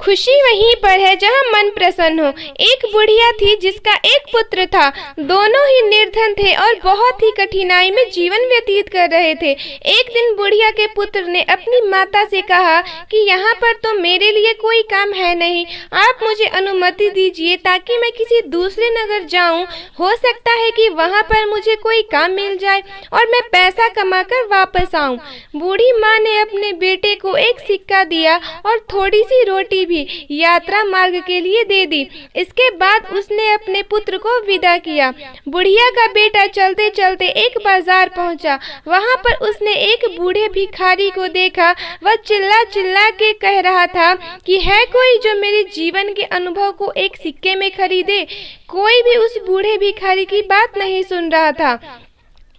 खुशी वहीं पर है जहाँ मन प्रसन्न हो। एक बुढ़िया थी जिसका एक पुत्र था। दोनों ही निर्धन थे और बहुत ही कठिनाई में जीवन व्यतीत कर रहे थे। एक दिन बुढ़िया के पुत्र ने अपनी माता से कहा कि यहाँ पर तो मेरे लिए कोई काम है नहीं, आप मुझे अनुमति दीजिए ताकि मैं किसी दूसरे नगर जाऊं। हो सकता है कि वहाँ पर मुझे कोई काम मिल जाए और मैं पैसा कमाकर वापस आऊं। बूढ़ी माँ ने अपने बेटे को एक सिक्का दिया और थोड़ी सी रोटी भी यात्रा मार्ग के लिए दे दी। इसके बाद उसने अपने पुत्र को विदा किया। बुढ़िया का बेटा चलते चलते एक बाजार पहुंचा। वहां पर उसने एक बूढ़े भिखारी को देखा। वह चिल्ला चिल्ला के कह रहा था कि है कोई जो मेरे जीवन के अनुभव को एक सिक्के में खरीदे। कोई भी उस बूढ़े भिखारी की बात नहीं सुन रहा था।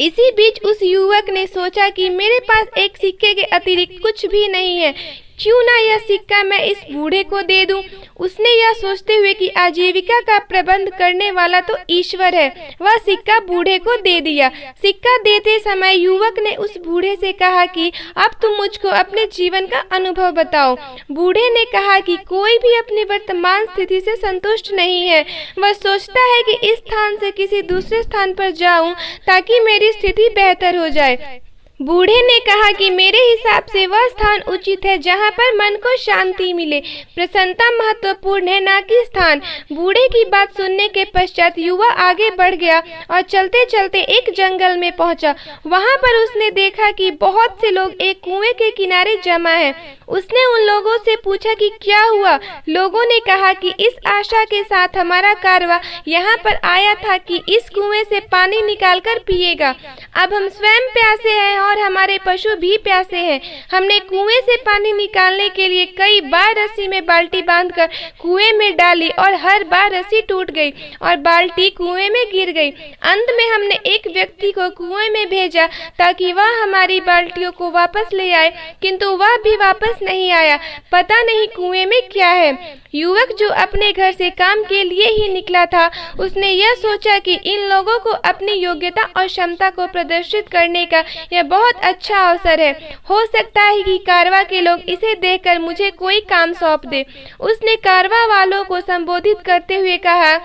इसी बीच उस युवक ने सोचा कि मेरे पास एक सिक्के के अतिरिक्त कुछ भी नहीं है, क्यों ना यह सिक्का मैं इस बूढ़े को दे दूं। उसने यह सोचते हुए कि आजीविका का प्रबंध करने वाला तो ईश्वर है, वह सिक्का बूढ़े को दे दिया। सिक्का देते समय युवक ने उस बूढ़े से कहा कि अब तुम मुझको अपने जीवन का अनुभव बताओ। बूढ़े ने कहा कि कोई भी अपनी वर्तमान स्थिति से संतुष्ट नहीं है। वह सोचता है कि इस स्थान से किसी दूसरे स्थान पर जाऊं ताकि मेरी स्थिति बेहतर हो जाए। बूढ़े ने कहा कि मेरे हिसाब से वह स्थान उचित है जहाँ पर मन को शांति मिले। प्रसन्नता महत्वपूर्ण है, ना कि स्थान। बूढ़े की बात सुनने के पश्चात युवा आगे बढ़ गया और चलते चलते एक जंगल में पहुंचा। वहां पर उसने देखा कि बहुत से लोग एक कुएं के किनारे जमा हैं। उसने उन लोगों से पूछा कि क्या हुआ। लोगों ने कहा कि इस आशा के साथ हमारा कारवां यहाँ पर आया था कि इस कुएं से पानी निकालकर पिएगा। अब हम स्वयं प्यासे हैं और हमारे पशु भी प्यासे हैं। हमने कुएं से पानी निकालने के लिए कई बार रस्सी में बाल्टी बांधकर कुएं में डाली और हर बार रस्सी टूट गई और बाल्टी कुएं में गिर गई। अंत में हमने एक व्यक्ति को कुएं में भेजा ताकि वह हमारी बाल्टियों को वापस ले आए, किंतु वह भी वापस नहीं आया। पता नहीं कुएं में क्या है। युवक जो अपने घर से काम के लिए ही निकला था, उसने यह सोचा कि इन लोगों को अपनी योग्यता और क्षमता को प्रदर्शित करने का यह बहुत अच्छा अवसर है। हो सकता है कि कारवां के लोग इसे देखकर मुझे कोई काम सौंप दे। उसने कारवां वालों को संबोधित करते हुए कहा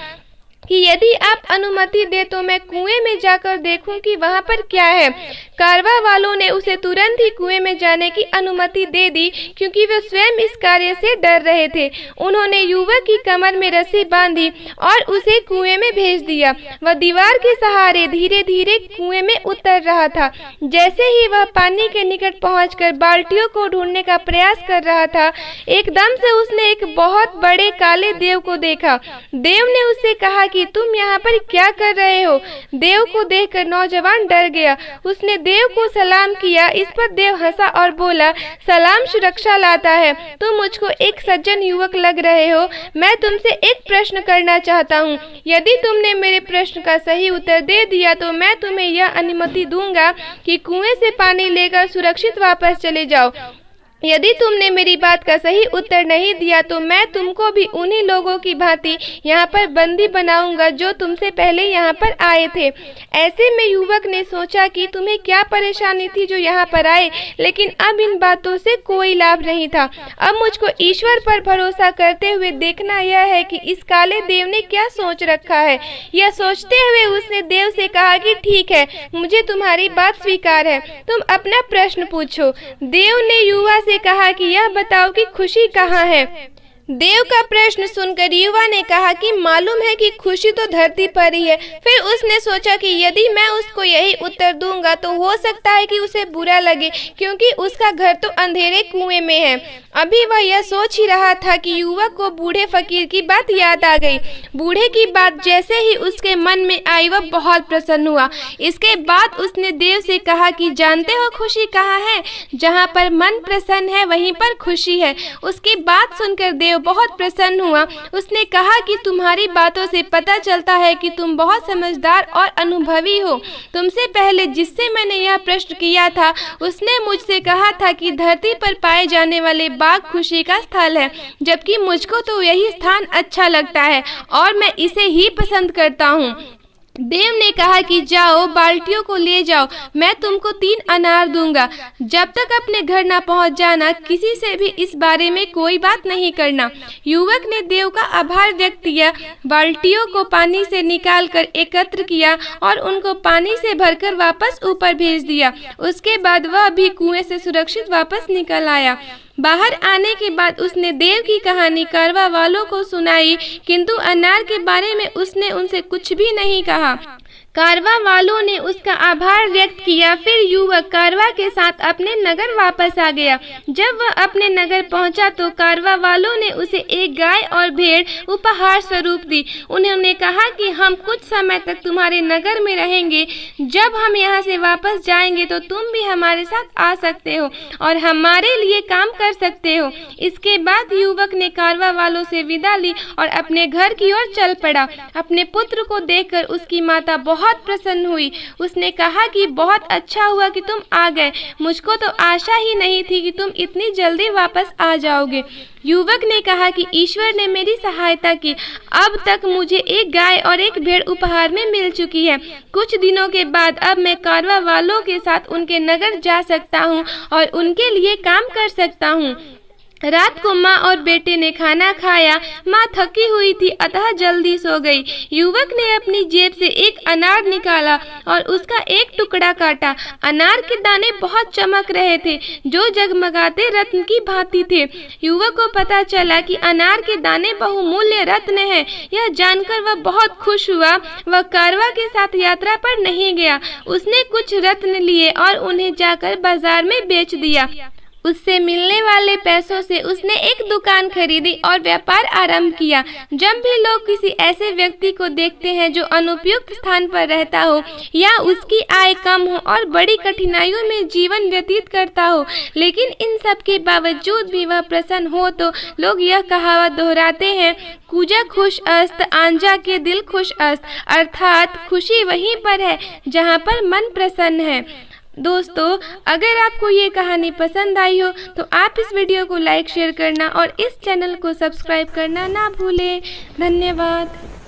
कि यदि आप अनुमति दे तो मैं कुएं में जाकर देखूं कि वहां पर क्या है। कारवां वालों ने उसे तुरंत ही कुएं में जाने की अनुमति दे दी, क्योंकि वे स्वयं इस कार्य से डर रहे थे। उन्होंने युवक की कमर में रस्सी बांधी और उसे कुएं में भेज दिया। वह दीवार के सहारे धीरे धीरे कुएं में उतर रहा था। जैसे ही वह पानी के निकट पहुंचकर बाल्टियों को ढूंढने का प्रयास कर रहा था, एकदम से उसने एक बहुत बड़े काले देव को देखा। देव ने उससे कहा कि तुम यहाँ पर क्या कर रहे हो। देव को देखकर नौजवान डर गया। उसने देव को सलाम किया। इस पर देव हंसा और बोला, सलाम सुरक्षा लाता है। तुम मुझको एक सज्जन युवक लग रहे हो। मैं तुमसे एक प्रश्न करना चाहता हूँ। यदि तुमने मेरे प्रश्न का सही उत्तर दे दिया तो मैं तुम्हें यह अनुमति दूंगा कि कुएं से पानी लेकर सुरक्षित वापस चले जाओ। यदि तुमने मेरी बात का सही उत्तर नहीं दिया तो मैं तुमको भी उन्हीं लोगों की भांति यहाँ पर बंदी बनाऊंगा जो तुमसे पहले यहाँ पर आए थे। ऐसे में युवक ने सोचा कि तुम्हें क्या परेशानी थी जो यहाँ पर आए, लेकिन अब इन बातों से कोई लाभ नहीं था। अब मुझको ईश्वर पर भरोसा करते हुए देखना यह है कि इस काले देव ने क्या सोच रखा है। यह सोचते हुए उसने देव से कहा कि ठीक है, मुझे तुम्हारी बात स्वीकार है, तुम अपना प्रश्न पूछो। देव ने युवा से कहा कि यह बताओ कि खुशी कहाँ है। देव का प्रश्न सुनकर युवा ने कहा कि मालूम है कि खुशी तो धरती पर ही है। फिर उसने सोचा कि यदि मैं उसको यही उत्तर दूंगा तो हो सकता है कि उसे बुरा लगे, क्योंकि उसका घर तो अंधेरे कुएं में है। अभी वह यह सोच ही रहा था कि युवक को बूढ़े फकीर की बात याद आ गई। बूढ़े की बात जैसे ही उसके मन में आई, वह बहुत प्रसन्न हुआ। इसके बाद उसने देव से कहा कि जानते हो खुशी कहाँ है? जहाँ पर मन प्रसन्न है वहीं पर खुशी है। उसकी बात सुनकर देव बहुत प्रसन्न हुआ। उसने कहा कि तुम्हारी बातों से पता चलता है कि तुम बहुत समझदार और अनुभवी हो। तुमसे पहले जिससे मैंने यह प्रश्न किया था, उसने मुझसे कहा था कि धरती पर पाए जाने वाले बाग खुशी का स्थल है, जबकि मुझको तो यही स्थान अच्छा लगता है और मैं इसे ही पसंद करता हूँ। देव ने कहा कि जाओ, बाल्टियों को ले जाओ, मैं तुमको 3 अनार दूंगा। जब तक अपने घर ना पहुंच जाना, किसी से भी इस बारे में कोई बात नहीं करना। युवक ने देव का आभार व्यक्त किया, बाल्टियों को पानी से निकालकर एकत्र किया और उनको पानी से भरकर वापस ऊपर भेज दिया। उसके बाद वह भी कुएं से सुरक्षित वापस निकल आया। बाहर आने के बाद उसने देव की कहानी कारवा वालों को सुनाई, किंतु अनार के बारे में उसने उनसे कुछ भी नहीं कहा। कारवा वालों ने उसका आभार व्यक्त किया। फिर युवक कारवा के साथ अपने नगर वापस आ गया। जब वह अपने नगर पहुंचा तो कारवा वालों ने उसे एक गाय और भेड़ उपहार स्वरूप दी। उन्होंने कहा कि हम कुछ समय तक तुम्हारे नगर में रहेंगे, जब हम यहाँ से वापस जाएंगे तो तुम भी हमारे साथ आ सकते हो और हमारे लिए काम कर सकते हो। इसके बाद युवक ने कारवा वालों से विदा ली और अपने घर की ओर चल पड़ा। अपने पुत्र को देखकर उसकी माता बहुत प्रसन्न हुई। उसने कहा कि बहुत अच्छा हुआ कि तुम आ गए, मुझको तो आशा ही नहीं थी कि तुम इतनी जल्दी वापस आ जाओगे। युवक ने कहा कि ईश्वर ने मेरी सहायता की, अब तक मुझे एक गाय और एक भेड़ उपहार में मिल चुकी है। कुछ दिनों के बाद अब मैं कारवा वालों के साथ उनके नगर जा सकता हूँ और उनके लिए काम कर सकता हूँ। रात को माँ और बेटे ने खाना खाया। माँ थकी हुई थी, अतः जल्दी सो गई। युवक ने अपनी जेब से एक अनार निकाला और उसका एक टुकड़ा काटा। अनार के दाने बहुत चमक रहे थे, जो जगमगाते रत्न की भांति थे। युवक को पता चला कि अनार के दाने बहुमूल्य रत्न हैं। यह जानकर वह बहुत खुश हुआ। वह कारवा के साथ यात्रा पर नहीं गया। उसने कुछ रत्न लिए और उन्हें जाकर बाजार में बेच दिया। उससे मिलने वाले पैसों से उसने एक दुकान खरीदी और व्यापार आरंभ किया। जब भी लोग किसी ऐसे व्यक्ति को देखते हैं जो अनुपयुक्त स्थान पर रहता हो या उसकी आय कम हो और बड़ी कठिनाइयों में जीवन व्यतीत करता हो, लेकिन इन सब के बावजूद भी वह प्रसन्न हो, तो लोग यह कहावत दोहराते हैं, कूजा खुश अस्त आंजा के दिल खुश अस्त, अर्थात खुशी वहीं पर है जहाँ पर मन प्रसन्न है। दोस्तों, अगर आपको ये कहानी पसंद आई हो तो आप इस वीडियो को लाइक शेयर करना और इस चैनल को सब्सक्राइब करना ना भूलें। धन्यवाद।